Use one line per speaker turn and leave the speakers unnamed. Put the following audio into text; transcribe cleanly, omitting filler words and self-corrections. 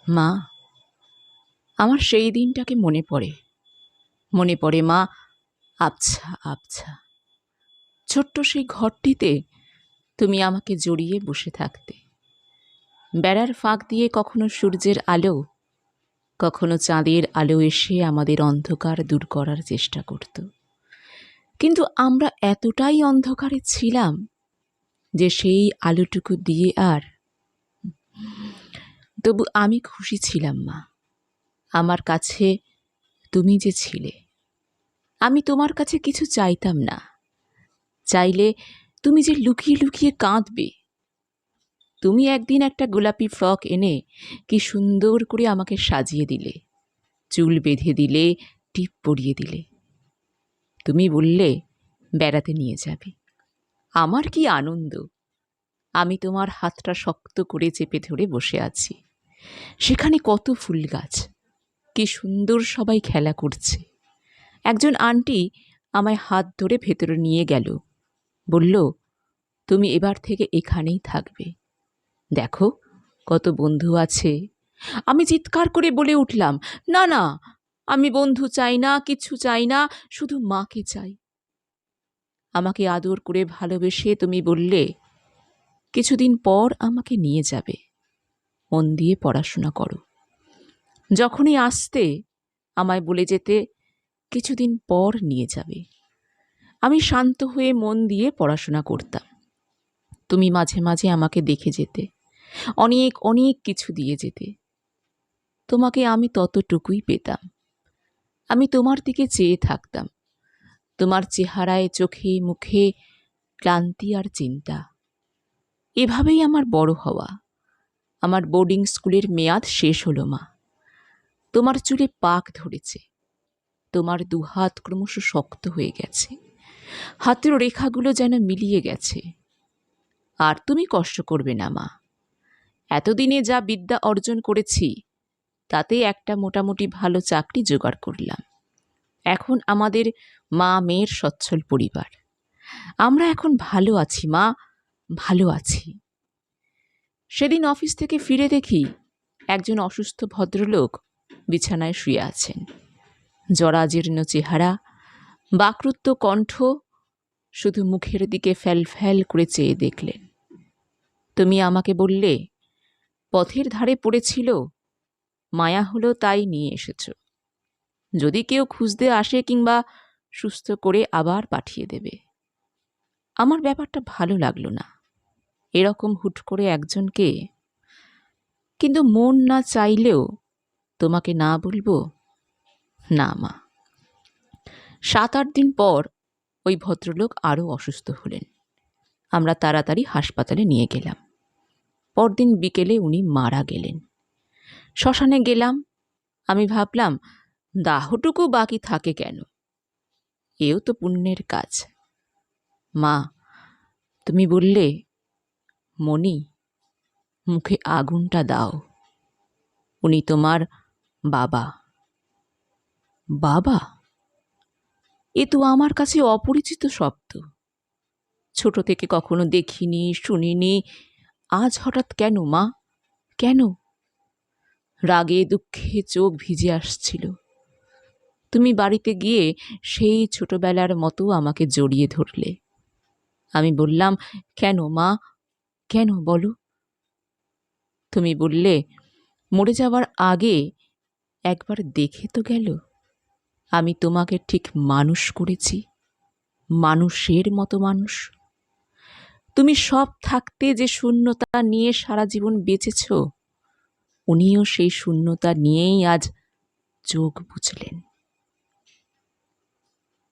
মা, আমার সেই দিনটাকে মনে পড়ে মা। আবছা আবছা ছোট্ট সেই ঘরটিতে তুমি আমাকে জড়িয়ে বসে থাকতে। বেড়ার ফাঁক দিয়ে কখনো সূর্যের আলো, কখনো চাঁদের আলো এসে আমাদের অন্ধকার দূর করার চেষ্টা করত। কিন্তু আমরা এতটাই অন্ধকারে ছিলাম যে সেই আলোটুকু দিয়ে তবু আমি খুশি ছিলাম মা। আমার কাছে তুমি যে ছিলে, আমি তোমার কাছে কিছু চাইতাম না। চাইলে তুমি যে লুকিয়ে লুকিয়ে কাঁদবে। তুমি একদিন একটা গোলাপি ফ্রক এনে কি সুন্দর করে আমাকে সাজিয়ে দিলে, চুল বেঁধে দিলে, টিপ পরিয়ে দিলে। তুমি বললে বেড়াতে নিয়ে যাবে। আমার কি আনন্দ! আমি তোমার হাতটা শক্ত করে চেপে ধরে বসে আছি। সেখানে কত ফুল গাছ, কি সুন্দর সবাই খেলা করছে। একজন আন্টি আমায় হাত ধরে ভেতরে নিয়ে গেল, বলল, তুমি এবার থেকে এখানেই থাকবে। দেখো কত বন্ধু আছে। আমি চিৎকার করে বলে উঠলাম, না না, আমি বন্ধু চাই না, কিছু চাই না, শুধু মাকে চাই। আমাকে আদর করে ভালোবেসে তুমি বললে, কিছুদিন পর আমাকে নিয়ে যাবে, মন দিয়ে পড়াশোনা করো। যখনই আসতে আমায় বলে যেতে, কিছুদিন পর নিয়ে যাবে। আমি শান্ত হয়ে মন দিয়ে পড়াশোনা করতাম। তুমি মাঝে মাঝে আমাকে দেখে যেতে, অনেক অনেক কিছু দিয়ে যেতে। তোমাকে আমি ততটুকুই পেতাম। আমি তোমার দিকে চেয়ে থাকতাম, তোমার চেহারায়, চোখে, মুখে ক্লান্তি আর চিন্তা। এভাবেই আমার বড় হওয়া। আমার বোর্ডিং স্কুলের মেয়াদ শেষ হলো মা। তোমার চুলে পাক ধরেছে, তোমার দুহাত ক্রমশ শক্ত হয়ে গেছে, হাতের রেখাগুলো যেন মিলিয়ে গেছে। আর তুমি কষ্ট করবে না মা। এতদিনে যা বিদ্যা অর্জন করেছি তাতে একটা মোটামুটি ভালো চাকরি জোগাড় করলাম। এখন আমাদের মা মেয়ের সচ্ছল পরিবার। আমরা এখন ভালো আছি মা, ভালো আছি। সেদিন অফিস থেকে ফিরে দেখি একজন অসুস্থ ভদ্রলোক বিছানায় শুয়ে আছেন। জরাজীর্ণ চেহারা, বাকরুদ্ধ কণ্ঠ, শুধু মুখের দিকে ফ্যাল ফ্যাল করে চেয়ে দেখলেন। তুমি আমাকে বললে, পথের ধারে পড়েছিল, মায়া হলো তাই নিয়ে এসেছ। যদি কেউ খুঁজতে আসে কিংবা সুস্থ করে আবার পাঠিয়ে দেবে। আমার ব্যাপারটা ভালো লাগলো না, এরকম হুট করে একজনকে। কিন্তু মন না চাইলেও তোমাকে না বলবো না মা। 7-8 দিন পর ওই ভদ্রলোক আরও অসুস্থ হলেন। আমরা তাড়াতাড়ি হাসপাতালে নিয়ে গেলাম। পরদিন বিকেলে উনি মারা গেলেন। শ্মশানে গেলাম। আমি ভাবলাম, দাহটুকু বাকি থাকে কেন, এও তো পুণ্যের কাজ। মা, তুমি বললে, মণি, মুখে আগুনটা দাও, উনি তোমার বাবা। বাবা, এ তো আমার কাছে অপরিচিত শব্দ। ছোট থেকে কখনো দেখিনি, শুনিনি, আজ হঠাৎ কেন মা, কেন? রাগে দুঃখে চোখ ভিজে আসছিল। তুমি বাড়িতে গিয়ে সেই ছোটবেলার মতো আমাকে জড়িয়ে ধরলে। আমি বললাম, কেন মা, কেন বলো? তুমি বললে, মরে যাওয়ার আগে একবার দেখে তো গেল আমি তোমাকে ঠিক মানুষ করেছি, মানুষের মতো মানুষ। তুমি সব থাকতে যে শূন্যতা নিয়ে সারা জীবন বেঁচেছ, উনিও সেই শূন্যতা নিয়েই আজ চোখ বুঝলেন।